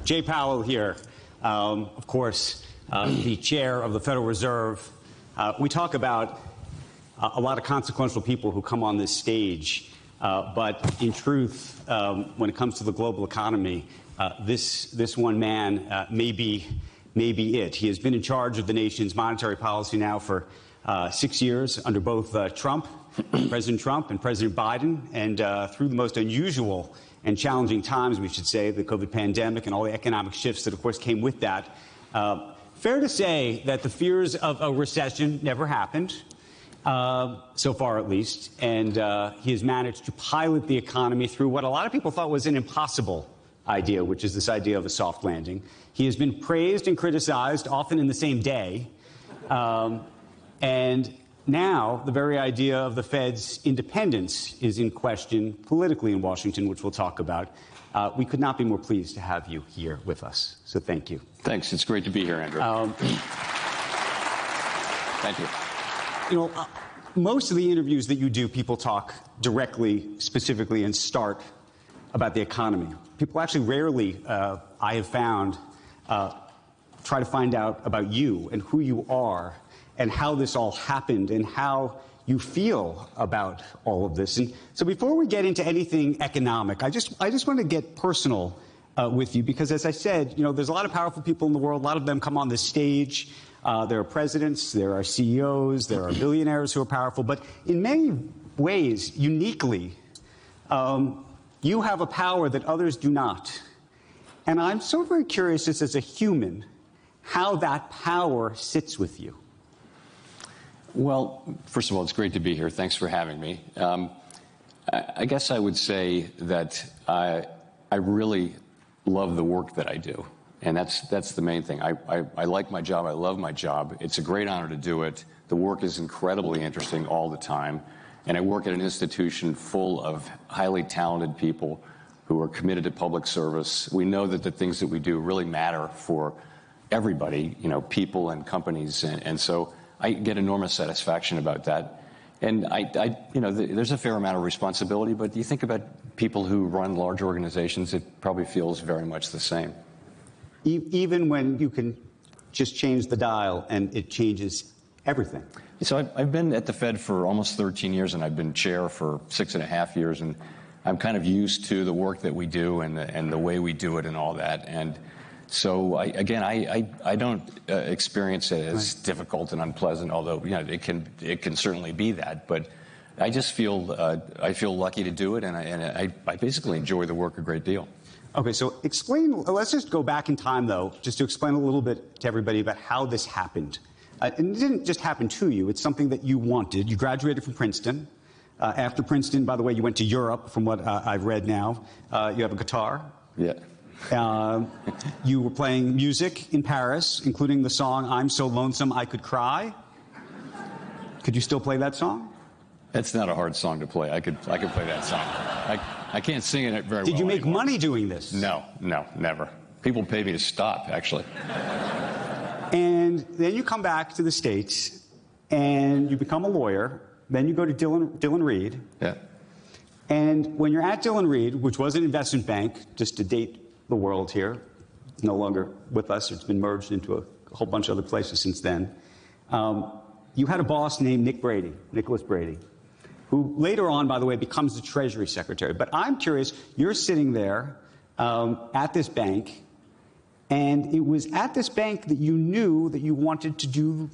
Jay Powell here, of course, the chair of the Federal Reserve. We talk about a lot of consequential people who come on this stage, but in truth, when it comes to the global economy, this one man may be it. He has been in charge of the nation's monetary policy now for 6 years under both President Trump and President Biden, and through the most unusual and challenging times, we should say, the COVID pandemic and all the economic shifts that, of course, came with that. Fair to say that the fears of a recession never happened, so far at least, and he has managed to pilot the economy through what a lot of people thought was an impossible idea, which is this idea of a soft landing. He has been praised and criticized, often in the same day, and now the very idea of the Fed's independence is in question politically in Washington, which we'll talk about. We could not be more pleased to have you here with us, so thank you. Thanks. It's great to be here, Andrew. Thank you. You know, most of the interviews that you do, people talk directly, specifically, and start about the economy. People actually rarely, I have found, try to find out about you and who you are and how this all happened and how you feel about all of this. And so before we get into anything economic, I just want to get personal with you because, as I said, you know, there's a lot of powerful people in the world. A lot of them come on this stage. There are presidents, there are CEOs, there are billionaires who are powerful. But in many ways, uniquely, you have a power that others do not. And I'm so very curious, just as a human, how that power sits with you. Well, first of all, it's great to be here. Thanks for having me. I guess I would say that I really love the work that I do. And that's the main thing. I like my job. I love my job. It's a great honor to do it. The work is incredibly interesting all the time. And I work at an institution full of highly talented people who are committed to public service. We know that the things that we do really matter for everybody, you know, people and companies. And so I get enormous satisfaction about that. And you know, there's a fair amount of responsibility, but you think about people who run large organizations, it probably feels very much the same. Even when you can just change the dial and it changes everything. So I've been at the Fed for almost 13 years, and I've been chair for 6.5 years, and I'm kind of used to the work that we do and the way we do it and all that. And so I don't experience it as difficult and unpleasant, although you know it can certainly be that. But I just feel I feel lucky to do it, and I basically enjoy the work a great deal. Okay, so explain. Let's just go back in time, though, just to explain a little bit to everybody about how this happened. And it didn't just happen to you. It's something that you wanted. You graduated from Princeton. After Princeton, by the way, you went to Europe, from what I've read now. You have a guitar. Yeah. You were playing music in Paris, including the song "I'm So Lonesome I Could Cry." Could you still play that song? That's not a hard song to play. I could play that song. I can't sing it very well. Did you make anymore. money doing this? No, never. People pay me to stop, actually. And then you come back to the States, and you become a lawyer. Then you go to Dillon Reed. Yeah. And when you're at Dillon Reed, which was an investment bank, just to date the world here, no longer with us. It's been merged into a whole bunch of other places since then. You had a boss named Nicholas Brady, who later on, by the way, becomes the Treasury Secretary. But I'm curious, you're sitting there at this bank, and it was at this bank that you knew that you wanted to do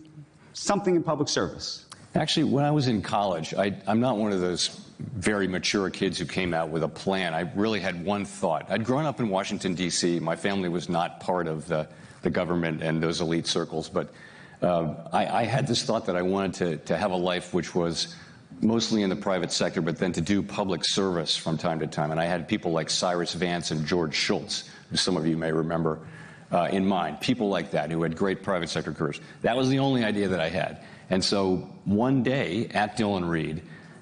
something in public service. Actually, when I was in college, I'm not one of those very mature kids who came out with a plan. I really had one thought. I'd grown up in Washington, D.C. My family was not part of the government and those elite circles, but I had this thought that I wanted to have a life which was mostly in the private sector, but then to do public service from time to time. And I had people like Cyrus Vance and George Shultz, who some of you may remember, in mind. People like that who had great private sector careers. That was the only idea that I had. And so one day at Dillon Reed,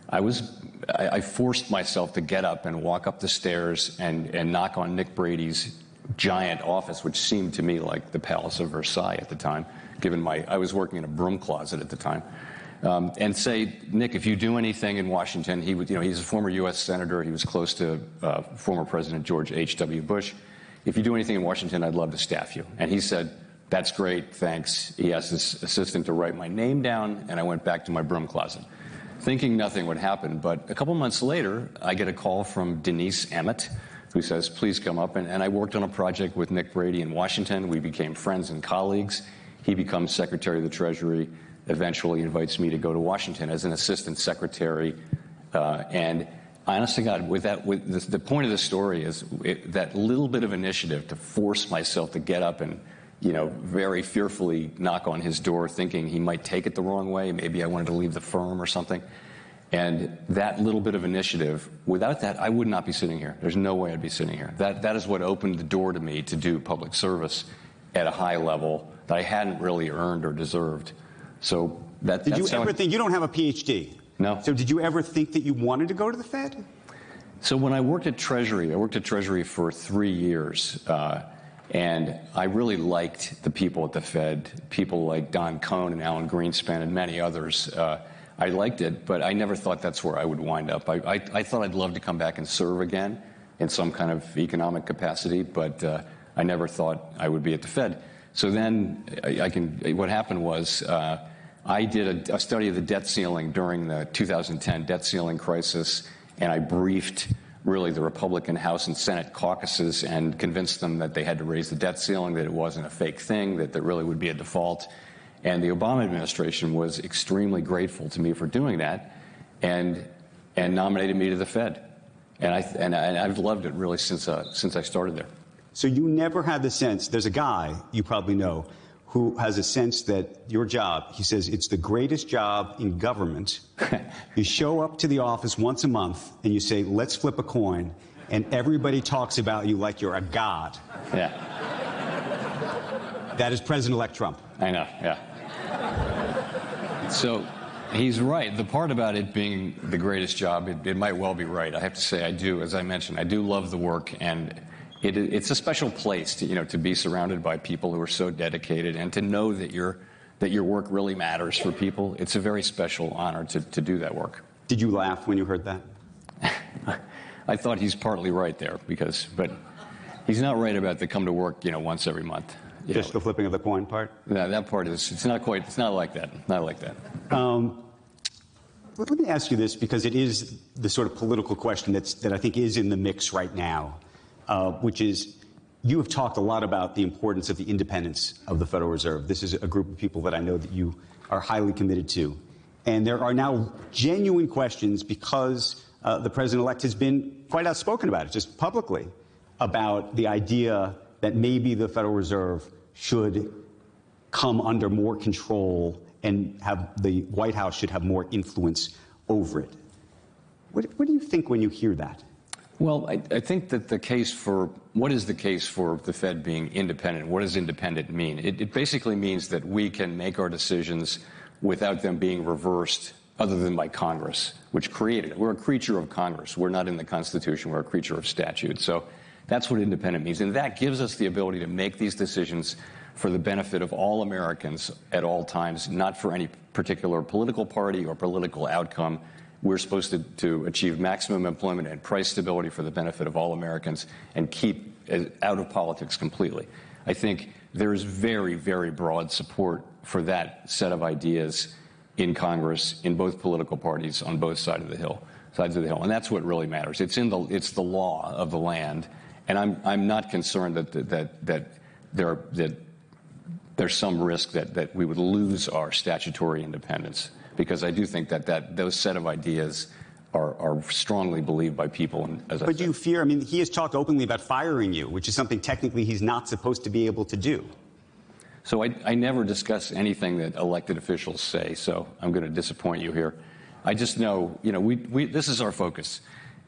I forced myself to get up and walk up the stairs and knock on Nick Brady's giant office, which seemed to me like the Palace of Versailles at the time, given I was working in a broom closet at the time, and say, Nick, if you do anything in Washington, he's a former U.S. Senator. He was close to former President George H.W. Bush. if you do anything in Washington, I'd love to staff you. And he said, that's great, thanks. He asked his assistant to write my name down, and I went back to my broom closet, thinking nothing would happen. But a couple months later, I get a call from Denise Emmett, who says, please come up. And I worked on a project with Nick Brady in Washington. We became friends and colleagues. He becomes Secretary of the Treasury, eventually invites me to go to Washington as an assistant secretary. And honest to God, the point of the story is that little bit of initiative to force myself to get up and, very fearfully knock on his door, thinking he might take it the wrong way. Maybe I wanted to leave the firm or something. And that little bit of initiative, without that, I would not be sitting here. There's no way I'd be sitting here. That is what opened the door to me to do public service at a high level that I hadn't really earned or deserved. So did you ever think, you don't have a PhD? No. So did you ever think that you wanted to go to the Fed? So when I worked at Treasury for 3 years. And I really liked the people at the Fed, people like Don Cohn and Alan Greenspan and many others. I liked it, but I never thought that's where I would wind up. I thought I'd love to come back and serve again in some kind of economic capacity, but I never thought I would be at the Fed. So then what happened was I did a study of the debt ceiling during the 2010 debt ceiling crisis, and I briefed really the Republican House and Senate caucuses and convinced them that they had to raise the debt ceiling, that it wasn't a fake thing, that there really would be a default. And the Obama administration was extremely grateful to me for doing that and nominated me to the Fed. And I've loved it really since I started there. So you never had the sense, there's a guy you probably know who has a sense that your job, he says, it's the greatest job in government. You show up to the office once a month and you say, let's flip a coin, and everybody talks about you like you're a god. Yeah. That is President-elect Trump. I know, yeah. So he's right. The part about it being the greatest job, it might well be right. I have to say I do, as I mentioned, I do love the work, and it's a special place to be surrounded by people who are so dedicated and to know that your work really matters for people. It's a very special honor to do that work. Did you laugh when you heard that? I thought he's partly right there but he's not right about the come to work, once every month. Just the flipping of the coin part? No, that part it's not like that. Not like that. Let me ask you this, because it is the sort of political question that I think is in the mix right now. Which is, you have talked a lot about the importance of the independence of the Federal Reserve. This is a group of people that I know that you are highly committed to. And there are now genuine questions, because the president-elect has been quite outspoken about it, just publicly, about the idea that maybe the Federal Reserve should come under more control and the White House should have more influence over it. What do you think when you hear that? Well, I think that what is the case for the Fed being independent? What does independent mean? It basically means that we can make our decisions without them being reversed, other than by Congress, which created it. We're a creature of Congress. We're not in the Constitution. We're a creature of statute. So that's what independent means. And that gives us the ability to make these decisions for the benefit of all Americans at all times, not for any particular political party or political outcome. We're supposed to achieve maximum employment and price stability for the benefit of all Americans and keep out of politics completely. I think there is very, very broad support for that set of ideas in Congress, in both political parties, on both sides of the hill. And that's what really matters. It's the law of the land, and I'm not concerned that there's some risk that we would lose our statutory independence, because I do think that those set of ideas are strongly believed by people. But do you fear, I mean, he has talked openly about firing you, which is something technically he's not supposed to be able to do. So I never discuss anything that elected officials say, so I'm going to disappoint you here. I just know, this is our focus.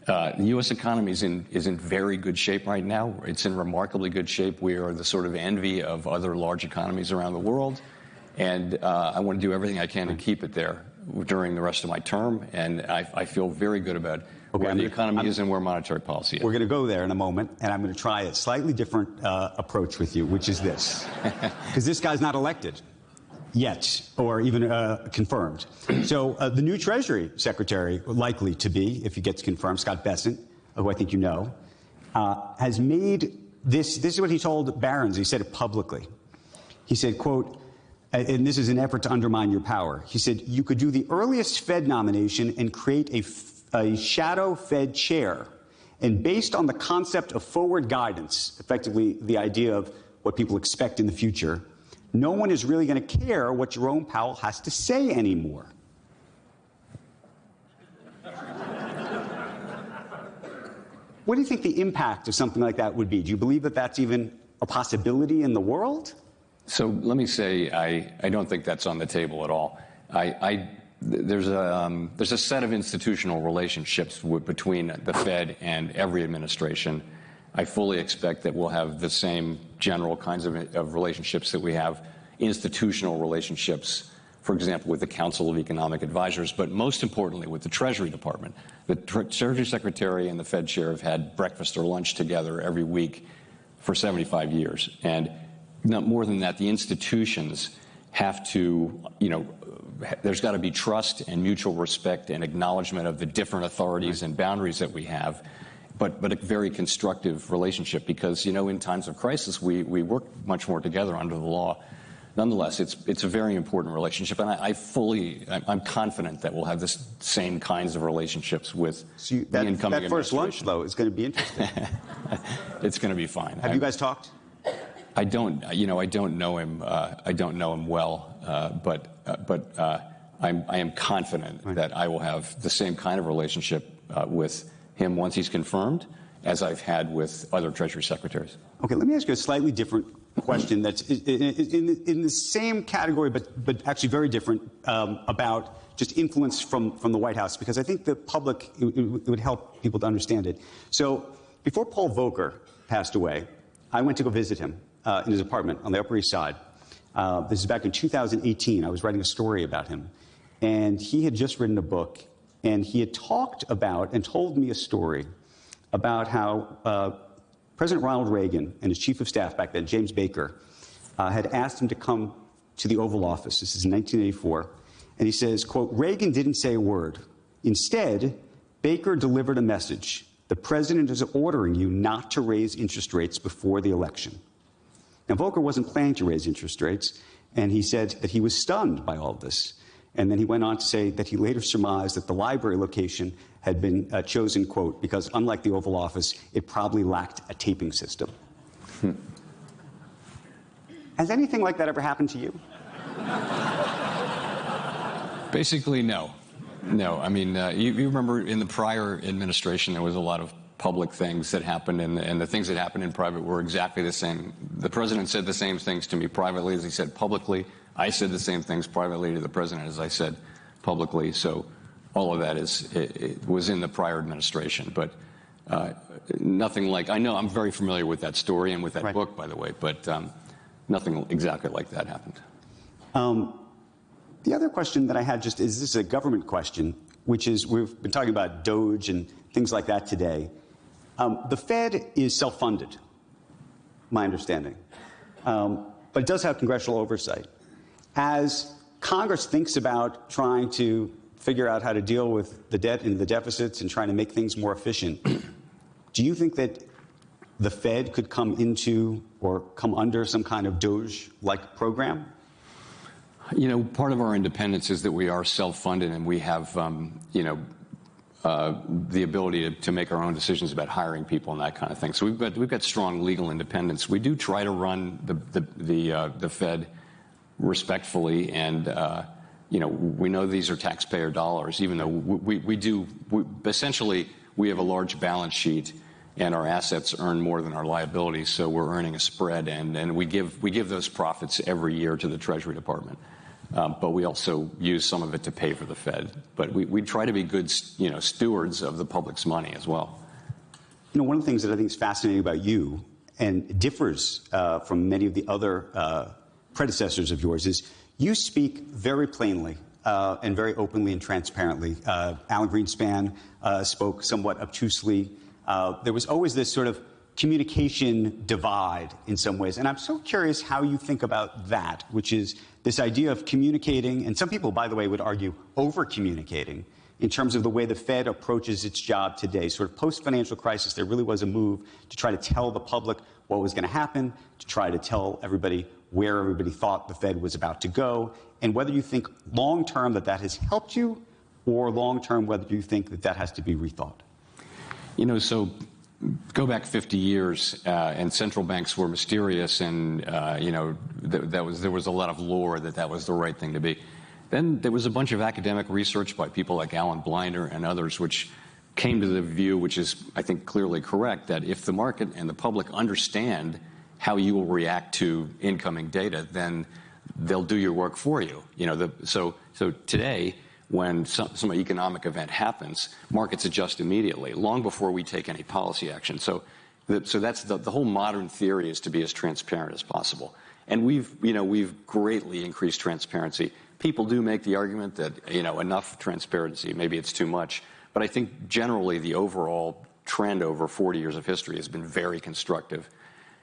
The U.S. economy is in very good shape right now. It's in remarkably good shape. We are the sort of envy of other large economies around the world. And I want to do everything I can to keep it there during the rest of my term. And I feel very good about where the economy is and where monetary policy is. We're going to go there in a moment, and I'm going to try a slightly different approach with you, which is this. Because this guy's not elected yet, or even confirmed. So the new Treasury Secretary, likely to be, if he gets confirmed, Scott Bessent, who I think you know, has made This is what he told Barron's. He said it publicly. He said, quote, and this is an effort to undermine your power. He said, you could do the earliest Fed nomination and create a shadow Fed chair. And based on the concept of forward guidance, effectively the idea of what people expect in the future, no one is really going to care what Jerome Powell has to say anymore. What do you think the impact of something like that would be? Do you believe that that's even a possibility in the world? So let me say, I don't think that's on the table at all. There's a set of institutional relationships between the Fed and every administration. I fully expect that we'll have the same general kinds of relationships that we have, institutional relationships, for example, with the Council of Economic Advisors, but most importantly with the Treasury Department. The Treasury Secretary and the Fed Chair have had breakfast or lunch together every week for 75 years. And not more than that, the institutions have to, there's got to be trust and mutual respect and acknowledgement of the different authorities and boundaries that we have, but a very constructive relationship because, in times of crisis, we work much more together under the law. Nonetheless, it's a very important relationship, and I'm confident that we'll have the same kinds of relationsps with the incoming administration. That first lunch, though, is going to be interesting. It's going to be fine. Have you guys talked? I don't know him. I don't know him well, but I am confident that I will have the same kind of relationship with him once he's confirmed as I've had with other Treasury secretaries. Okay, let me ask you a slightly different question that's in the same category, but actually very different, about just influence from the White House, because I think the public, it would help people to understand it. So before Paul Volcker passed away, I went to go visit him in his apartment on the Upper East Side. This is back in 2018. I was writing a story about him, and he had just written a book, and he had talked about and told me a story about how President Ronald Reagan and his chief of staff back then, James Baker, had asked him to come to the Oval Office. This is in 1984. And he says, quote, Reagan didn't say a word. Instead, Baker delivered a message. The president is ordering you not to raise interest rates before the election. Now, Volcker wasn't planning to raise interest rates, and he said that he was stunned by all of this. And then he went on to say that he later surmised that the library location had been chosen, quote, because unlike the Oval Office, it probably lacked a taping system. Has anything like that ever happened to you? Basically, no. No. I mean, you remember in the prior administration, there was a lot of public things that happened, and the things that happened in private were exactly the same. The president said the same things to me privately as he said publicly. I said the same things privately to the president as I said publicly. So all of that it was in the prior administration. But nothing like, I know I'm very familiar with that story and with that book, by the way, but nothing exactly like that happened. The other question that I had just is, this is a government question, which is, we've been talking about DOGE and things like that today. The Fed is self-funded, my understanding, but it does have congressional oversight. As Congress thinks about trying to figure out how to deal with the debt and the deficits and trying to make things more efficient, do you think that the Fed could come into or come under some kind of DOGE-like program? Part of our independence is that we are self-funded and we have, the ability to make our own decisions about hiring people and that kind of thing. So we've got strong legal independence. We do try to run the Fed respectfully, and we know these are taxpayer dollars, even though essentially we have a large balance sheet and our assets earn more than our liabilities, so we're earning a spread, and we give those profits every year to the Treasury Department. But we also use some of it to pay for the Fed. But we try to be good, stewards of the public's money as well. One of the things that I think is fascinating about you, and differs from many of the other predecessors of yours, is you speak very plainly and very openly and transparently. Alan Greenspan spoke somewhat obtusely. There was always this sort of communication divide in some ways. And I'm so curious how you think about that, which is this idea of communicating, and some people, by the way, would argue over-communicating, in terms of the way the Fed approaches its job today. Sort of post-financial crisis, there really was a move to try to tell the public what was going to happen, to try to tell everybody where everybody thought the Fed was about to go, and whether you think long-term that that has helped you, or long-term whether you think that that has to be rethought. You know, so go back 50 years, and central banks were mysterious, and you know, there was a lot of lore that that was the right thing to be. Then there was a bunch of academic research by people like Alan Blinder and others, which came to the view, which is, I think, clearly correct, that if the market and the public understand how you will react to incoming data, then they'll do your work for you. You know, so today, when some economic event happens, markets adjust immediately, long before we take any policy action. So that's the whole modern theory, is to be as transparent as possible. And we've greatly increased transparency. People do make the argument that, you know, enough transparency, maybe it's too much. But I think generally the overall trend over 40 years of history has been very constructive.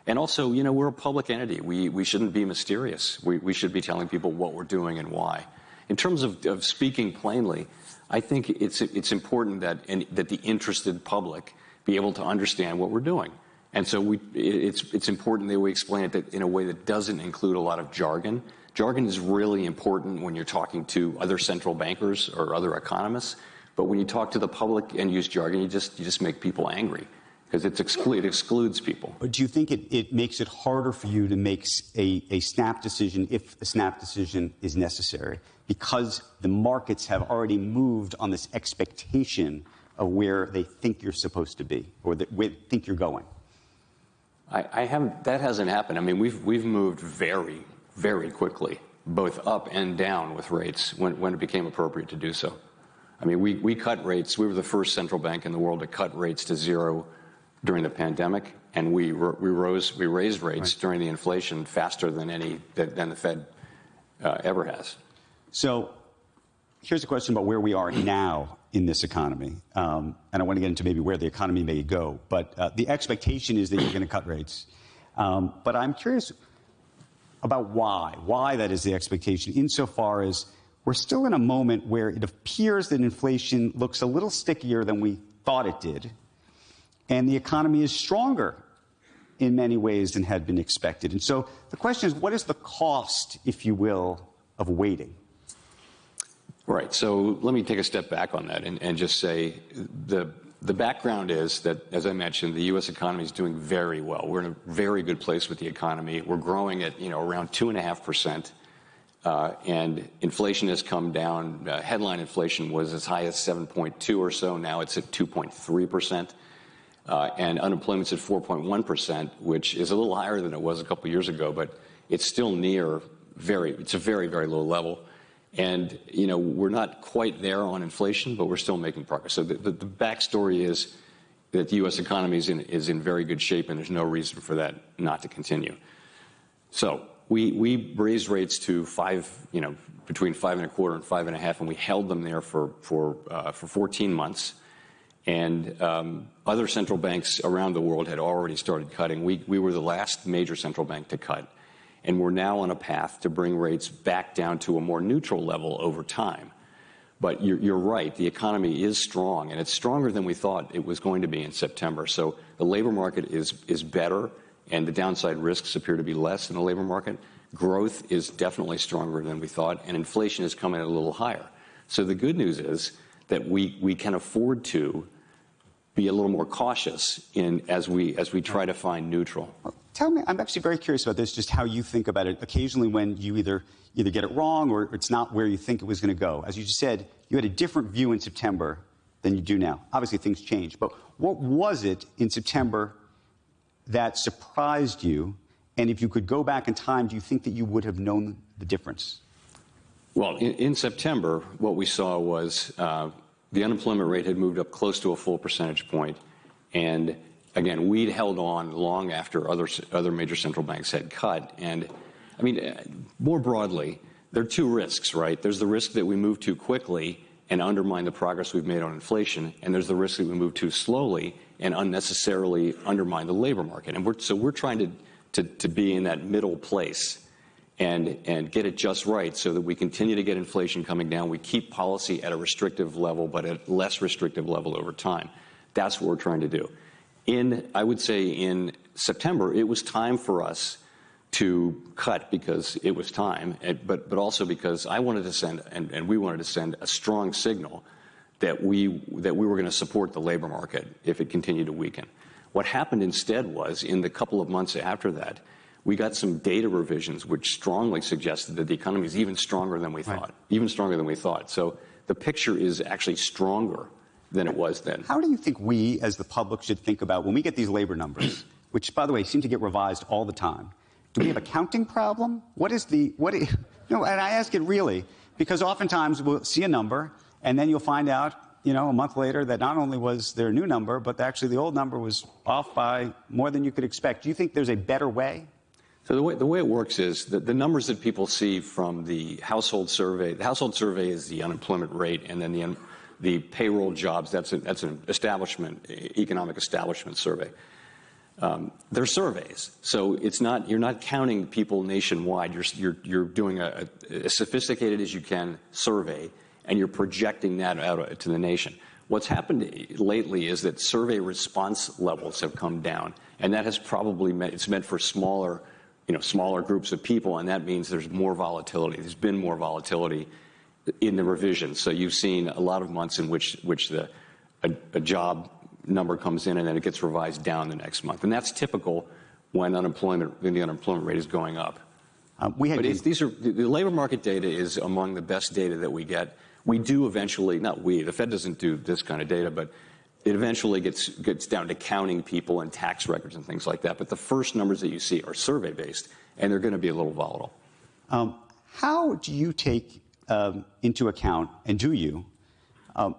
And also, you know, we're a public entity. We shouldn't be mysterious. We should be telling people what we're doing and why. In terms of speaking plainly, I think it's important that the interested public be able to understand what we're doing. And so it's important that we explain it in a way that doesn't include a lot of jargon. Jargon is really important when you're talking to other central bankers or other economists. But when you talk to the public and use jargon, you just make people angry, because it excludes people. But do you think it makes it harder for you to make a snap decision, if a snap decision is necessary, because the markets have already moved on this expectation of where they think you're supposed to be, or where they think you're going? That hasn't happened. I mean, we've moved very, very quickly, both up and down with rates when it became appropriate to do so. I mean, we cut rates. We were the first central bank in the world to cut rates to zero during the pandemic, and we raised rates during the inflation faster than the Fed ever has. So here's a question about where we are now in this economy. And I want to get into maybe where the economy may go. But the expectation is that you're going to cut rates. But I'm curious about why that is the expectation, insofar as we're still in a moment where it appears that inflation looks a little stickier than we thought it did, and the economy is stronger in many ways than had been expected. And so the question is, what is the cost, if you will, of waiting? Right. So let me take a step back on that and just say the background is that, as I mentioned, the U.S. economy is doing very well. We're in a very good place with the economy. We're growing at, around 2.5%. And inflation has come down. Headline inflation was as high as 7.2 or so. Now it's at 2.3%. And unemployment's at 4.1%, which is a little higher than it was a couple years ago, but it's still it's a very, very low level. And, we're not quite there on inflation, but we're still making progress. So the backstory is that the U.S. economy is in very good shape, and there's no reason for that not to continue. So we raised rates to between 5.25 and 5.5, and we held them there for 14 months. And other central banks around the world had already started cutting. We were the last major central bank to cut. And we're now on a path to bring rates back down to a more neutral level over time. But you're right, the economy is strong, and it's stronger than we thought it was going to be in September. So the labor market is better, and the downside risks appear to be less in the labor market. Growth is definitely stronger than we thought, and inflation is coming in a little higher. So the good news is that we can afford to be a little more cautious as we try to find neutral. Well, tell me, I'm actually very curious about this, just how you think about it. Occasionally when you either get it wrong or it's not where you think it was going to go. As you just said, you had a different view in September than you do now. Obviously, things change. But what was it in September that surprised you? And if you could go back in time, do you think that you would have known the difference? Well, in September, what we saw was the unemployment rate had moved up close to a full percentage point. And again, we'd held on long after other major central banks had cut. And I mean, more broadly, there are two risks, right? There's the risk that we move too quickly and undermine the progress we've made on inflation. And there's the risk that we move too slowly and unnecessarily undermine the labor market. And we're trying to be in that middle place. and get it just right so that we continue to get inflation coming down. We keep policy at a restrictive level, but at a less restrictive level over time. That's what we're trying to do. I would say in September, it was time for us to cut because it was time, but also because I wanted to send, and we wanted to send a strong signal that we were going to support the labor market if it continued to weaken. What happened instead was, in the couple of months after that, we got some data revisions which strongly suggested that the economy is even stronger than we thought, even stronger than we thought. So the picture is actually stronger than it was then. How do you think we, as the public, should think about when we get these labor numbers, which, by the way, seem to get revised all the time? Do we have a counting problem? And I ask it really because oftentimes we'll see a number and then you'll find out, a month later that not only was there a new number, but actually the old number was off by more than you could expect. Do you think there's a better way? So the way it works is that the numbers that people see from the household survey is the unemployment rate, and then the payroll jobs, that's an economic establishment survey. They're surveys, so you're not counting people nationwide. You're doing as sophisticated as you can survey, and you're projecting that out to the nation. What's happened lately is that survey response levels have come down, and that has probably meant for smaller groups of people, and that means there's more volatility. There's been more volatility in the revisions. So you've seen a lot of months in which a job number comes in and then it gets revised down the next month, and that's typical when the unemployment rate is going up. The labor market data is among the best data that we get. We do eventually, the Fed doesn't do this kind of data, but it eventually gets down to counting people and tax records and things like that. But the first numbers that you see are survey-based, and they're going to be a little volatile. How do you take into account, and do you,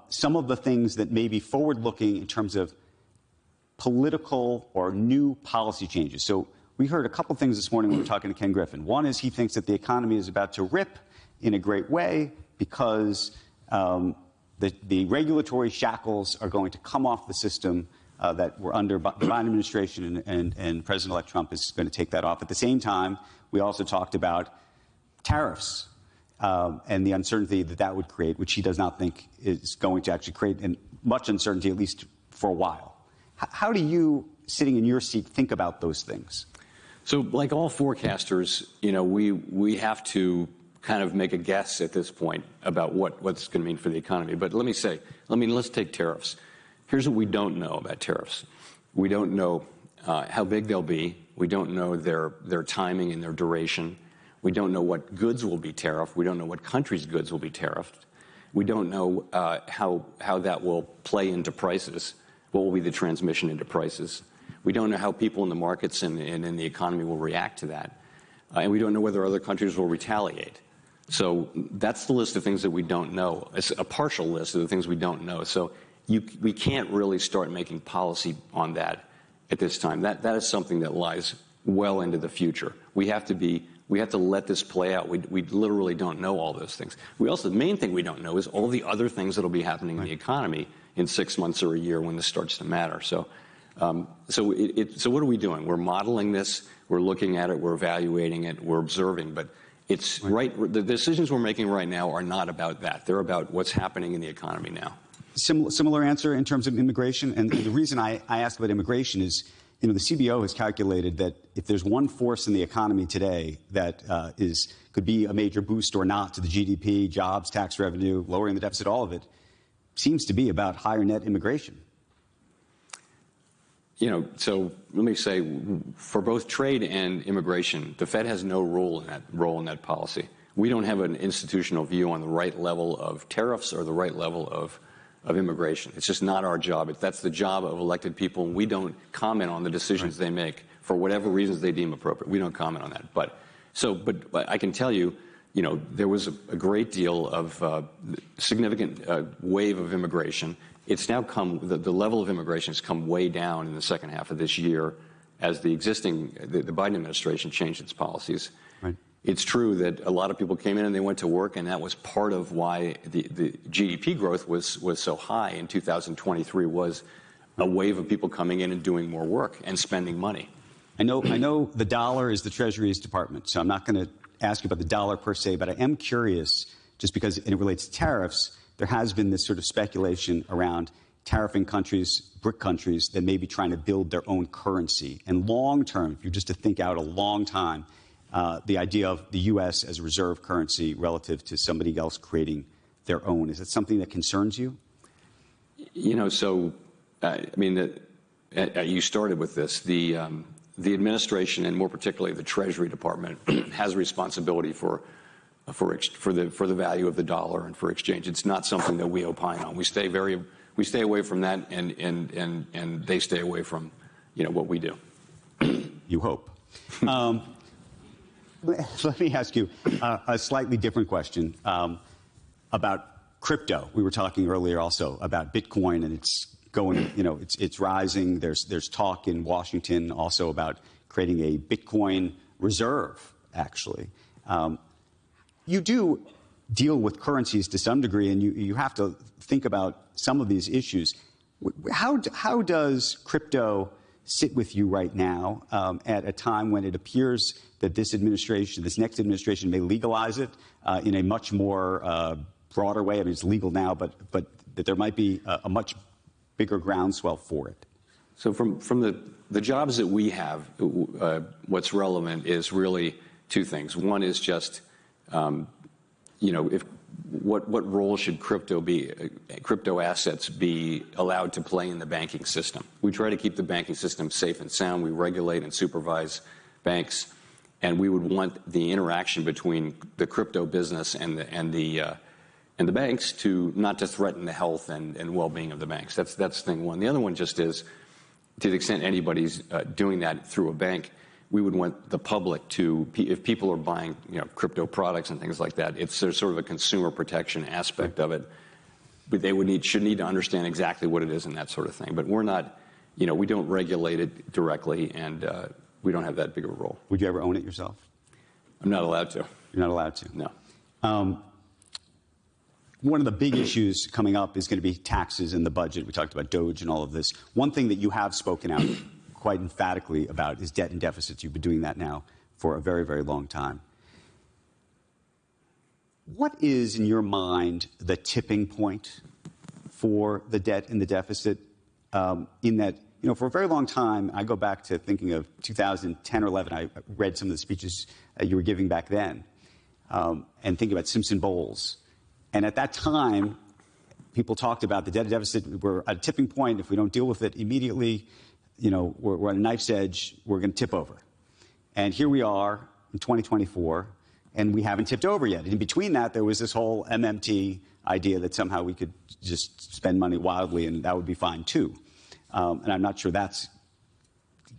some of the things that may be forward-looking in terms of political or new policy changes? So we heard a couple things this morning when we were talking to Ken Griffin. One is he thinks that the economy is about to rip in a great way because the regulatory shackles are going to come off the system that were under the Biden administration, and President-elect Trump is going to take that off. At the same time, we also talked about tariffs and the uncertainty that would create, which he does not think is going to actually create much uncertainty, at least for a while. How do you, sitting in your seat, think about those things? So like all forecasters, we have to kind of make a guess at this point about what's going to mean for the economy. But let's take tariffs. Here's what we don't know about tariffs. We don't know how big they'll be. We don't know their timing and their duration. We don't know what goods will be tariffed. We don't know what countries' goods will be tariffed. We don't know how that will play into prices. What will be the transmission into prices? We don't know how people in the markets and in the economy will react to that. And we don't know whether other countries will retaliate. So that's the list of things that we don't know. It's a partial list of the things we don't know. So we can't really start making policy on that at this time. That is something that lies well into the future. We have to let this play out. We literally don't know all those things. The main thing we don't know is all the other things that will be happening in the economy in 6 months or a year when this starts to matter. So what are we doing? We're modeling this. We're looking at it. We're evaluating it. We're observing. But the decisions we're making right now are not about that. They're about what's happening in the economy now. Similar answer in terms of immigration. And the reason I ask about immigration is, the CBO has calculated that if there's one force in the economy today that could be a major boost or not to the GDP, jobs, tax revenue, lowering the deficit, all of it, seems to be about higher net immigration. So let me say, for both trade and immigration, the Fed has no role in that policy. We don't have an institutional view on the right level of tariffs or the right level of immigration. It's just not our job. That's the job of elected people, and we don't comment on the decisions they make for whatever reasons they deem appropriate. We don't comment on that. But I can tell you, there was a great deal of significant wave of immigration. It's now the level of immigration has come way down in the second half of this year as the Biden administration changed its policies. Right. It's true that a lot of people came in and they went to work, and that was part of why the GDP growth was so high in 2023, was a wave of people coming in and doing more work and spending money. I know the dollar is the Treasury's department, so I'm not going to ask you about the dollar per se, but I am curious, just because it relates to tariffs, there has been this sort of speculation around tariffing countries, BRIC countries, that may be trying to build their own currency. And long term, if you're just to think out a long time, the idea of the U.S. as a reserve currency relative to somebody else creating their own, is it something that concerns you? You know, so, I mean, you started with this. The administration, and more particularly the Treasury Department, has responsibility for the value of the dollar and for exchange. It's not something that we opine on. We stay away from that, and they stay away from, you know, what we do. You hope. Let me ask you a slightly different question about crypto. We were talking earlier also about Bitcoin, and it's going, you know, it's rising. There's talk in Washington also about creating a Bitcoin reserve, actually. You do deal with currencies to some degree, and you have to think about some of these issues. How does crypto sit with you right now at a time when it appears that this next administration may legalize it in a much more broader way? I mean, it's legal now, but that there might be a much bigger groundswell for it. So from the jobs that we have, what's relevant is really two things. One is just, you know, what role should crypto assets be allowed to play in the banking system? We try to keep the banking system safe and sound. We regulate and supervise banks, and we would want the interaction between the crypto business and the banks to not to threaten the health and well-being of the banks. That's thing one. The other one just is, to the extent anybody's doing that through a bank, we would want the public to, if people are buying, you know, crypto products and things like that, there's sort of a consumer protection aspect of it. But they should need to understand exactly what it is and that sort of thing. But we're not, you know, we don't regulate it directly, and we don't have that big of a role. Would you ever own it yourself? I'm not allowed to. You're not allowed to? No. One of the big issues coming up is going to be taxes in the budget. We talked about DOGE and all of this. One thing that you have spoken out quite emphatically about is debt and deficits. You've been doing that now for a very, very long time. What is, in your mind, the tipping point for the debt and the deficit? In that, you know, for a very long time, I go back to thinking of 2010 or 11. I read some of the speeches you were giving back then, and thinking about Simpson Bowles. And at that time, people talked about the debt deficit. We're at a tipping point. If we don't deal with it immediately, you know, we're on a knife's edge. We're going to tip over. And here we are in 2024, and we haven't tipped over yet. In between that, there was this whole MMT idea that somehow we could just spend money wildly, and that would be fine, too. And I'm not sure that's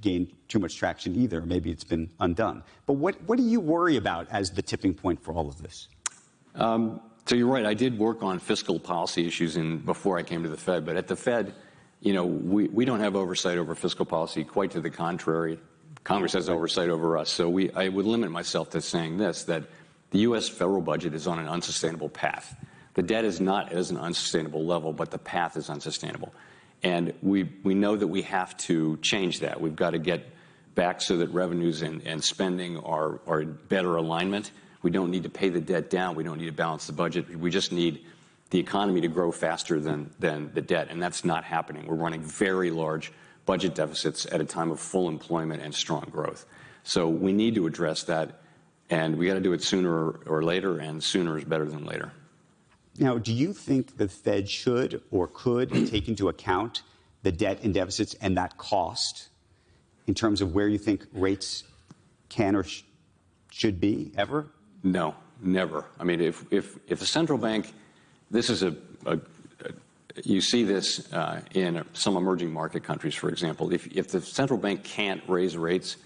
gained too much traction either. Maybe it's been undone. But what do you worry about as the tipping point for all of this? So you're right. I did work on fiscal policy issues before I came to the Fed. But at the Fed, you know, we don't have oversight over fiscal policy. Quite to the contrary, Congress has oversight over us. So I would limit myself to saying this, that the U.S. federal budget is on an unsustainable path. The debt is not at an unsustainable level, but the path is unsustainable. And we know that we have to change that. We've got to get back so that revenues and spending are in better alignment. We don't need to pay the debt down. We don't need to balance the budget. We just need the economy to grow faster than the debt, and that's not happening. We're running very large budget deficits at a time of full employment and strong growth. So we need to address that, and we got to do it sooner or later, and sooner is better than later. Now, do you think the Fed should or could take into account the debt and deficits and that cost in terms of where you think rates can or should be ever? No, never. I mean, if the central bank, this is you see this in some emerging market countries, for example. If the central bank can't raise rates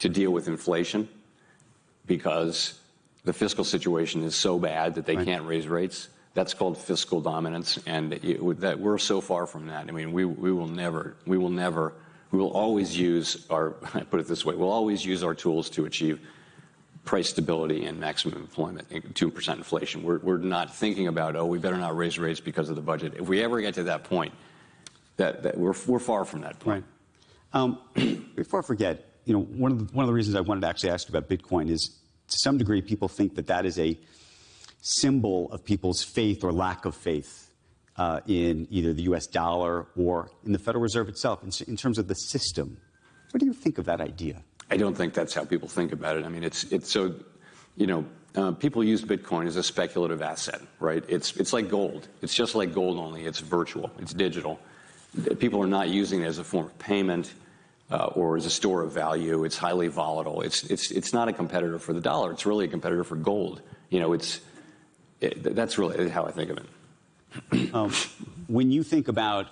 to deal with inflation because the fiscal situation is so bad that they can't raise rates, that's called fiscal dominance, and that we're so far from that. I mean, we will always use put it this way, we'll always use our tools to achieve price stability and maximum employment, 2% inflation. We're not thinking about, we better not raise rates because of the budget. If we ever get to that point, that we're far from that point. Right. Before I forget, you know, one of the reasons I wanted to actually ask you about Bitcoin is to some degree, people think that that is a symbol of people's faith or lack of faith in either the U.S. dollar or in the Federal Reserve itself, in terms of the system. What do you think of that idea? I don't think that's how people think about it. I mean, it's so, people use Bitcoin as a speculative asset, right? It's like gold. It's just like gold, only it's virtual. It's digital. People are not using it as a form of payment or as a store of value. It's highly volatile. It's not a competitor for the dollar. It's really a competitor for gold. That's really how I think of it. When you think about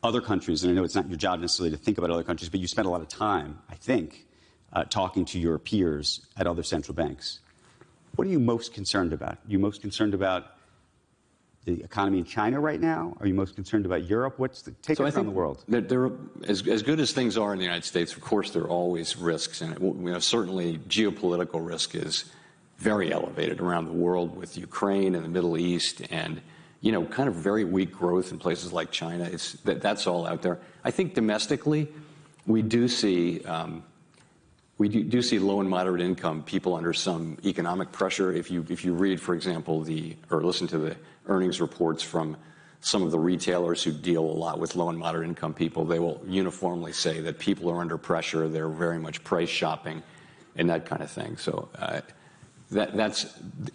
other countries, and I know it's not your job necessarily to think about other countries, but you spend a lot of time, I think, talking to your peers at other central banks. What are you most concerned about? Are you most concerned about the economy in China right now? Are you most concerned about Europe? Take us around the world. There, as good as things are in the United States, of course, there are always risks. And certainly geopolitical risk is very elevated around the world with Ukraine and the Middle East and, kind of very weak growth in places like China. That's all out there. I think domestically, we do see low and moderate income people under some economic pressure. If you read, for example, or listen to the earnings reports from some of the retailers who deal a lot with low and moderate income people, they will uniformly say that people are under pressure. They're very much price shopping and that kind of thing. So that's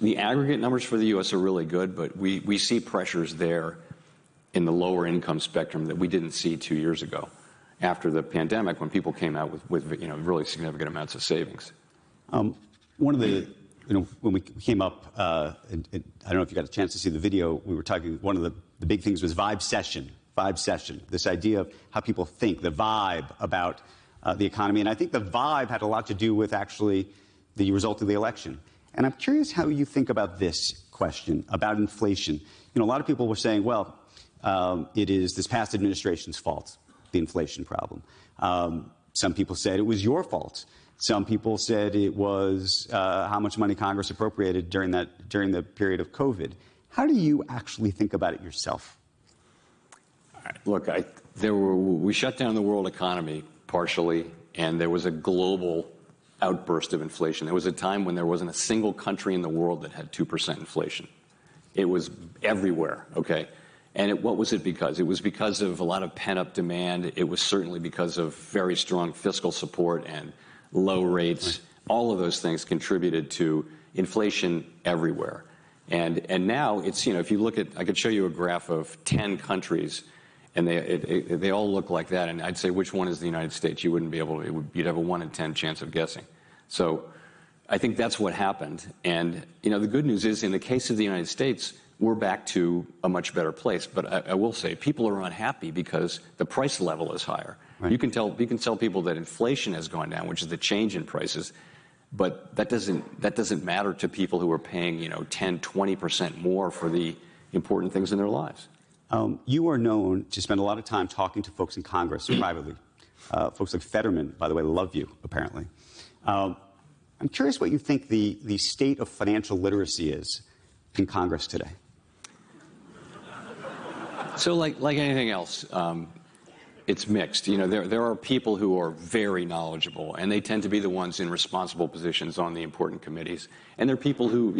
the aggregate numbers for the U.S. are really good, but we see pressures there in the lower income spectrum that we didn't see 2 years ago after the pandemic when people came out with really significant amounts of savings. One of the when we came up, and I don't know if you got a chance to see the video, we were talking, one of the big things was vibe session, this idea of how people think, the vibe about the economy. And I think the vibe had a lot to do with actually the result of the election. And I'm curious how you think about this question, about inflation. A lot of people were saying, well, it is this past administration's fault, the inflation problem. Some people said it was your fault. Some people said it was how much money Congress appropriated during the period of COVID. How do you actually think about it yourself? Look, we shut down the world economy partially, and there was a global outburst of inflation. There was a time when there wasn't a single country in the world that had 2% inflation. It was everywhere, okay? And what was it because? It was because of a lot of pent-up demand. It was certainly because of very strong fiscal support and low rates. Right. All of those things contributed to inflation everywhere. And now it's, if you look at, I could show you a graph of 10 countries, and they all look like that. And I'd say, which one is the United States? You wouldn't be able to, you'd have a 1 in 10 chance of guessing. So I think that's what happened. And, the good news is, in the case of the United States, we're back to a much better place. But I will say, people are unhappy because the price level is higher. Right. You can tell people that inflation has gone down, which is the change in prices, but that doesn't matter to people who are paying 10, 20% more for the important things in their lives. You are known to spend a lot of time talking to folks in Congress privately. Folks like Fetterman, by the way, love you apparently. I'm curious what you think the state of financial literacy is in Congress today. So like anything else, it's mixed. There are people who are very knowledgeable, and they tend to be the ones in responsible positions on the important committees. And there are people who,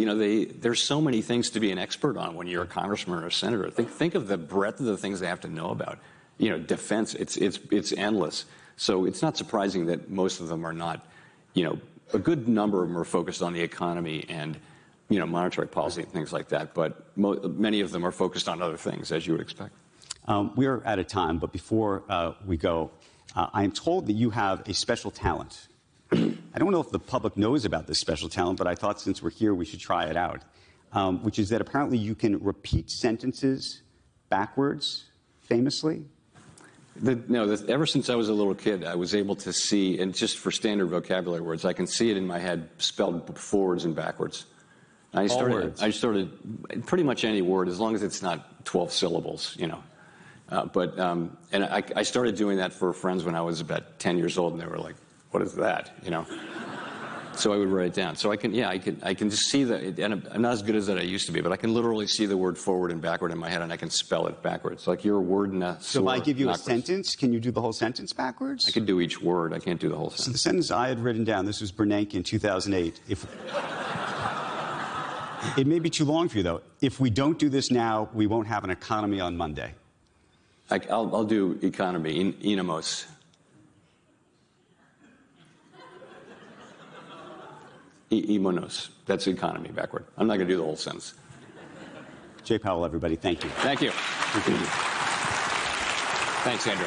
there's so many things to be an expert on when you're a congressman or a senator. Think of the breadth of the things they have to know about. Defense, it's endless. So it's not surprising that most of them are not, a good number of them are focused on the economy and, monetary policy and things like that. But many of them are focused on other things, as you would expect. We are out of time, but before we go, I am told that you have a special talent. I don't know if the public knows about this special talent, but I thought since we're here, we should try it out, which is that apparently you can repeat sentences backwards, famously. Ever since I was a little kid, I was able to see, and just for standard vocabulary words, I can see it in my head spelled forwards and backwards. I started pretty much any word, as long as it's not 12 syllables, And I started doing that for friends when I was about 10 years old, and they were like, "What is that?" So I would write it down. So I can just see and I'm not as good as that I used to be, but I can literally see the word forward and backward in my head, and I can spell it backwards. Like you're a word in a So if I give you a sentence, can you do the whole sentence backwards? I could do each word. I can't do the whole sentence. So the sentence I had written down, this was Bernanke in 2008. It may be too long for you, though. If we don't do this now, we won't have an economy on Monday. I'll do economy, enemos. Imonos. That's economy backward. I'm not going to do the whole sentence. Jay Powell, everybody, thank you. Thank you. Thanks, Andrew.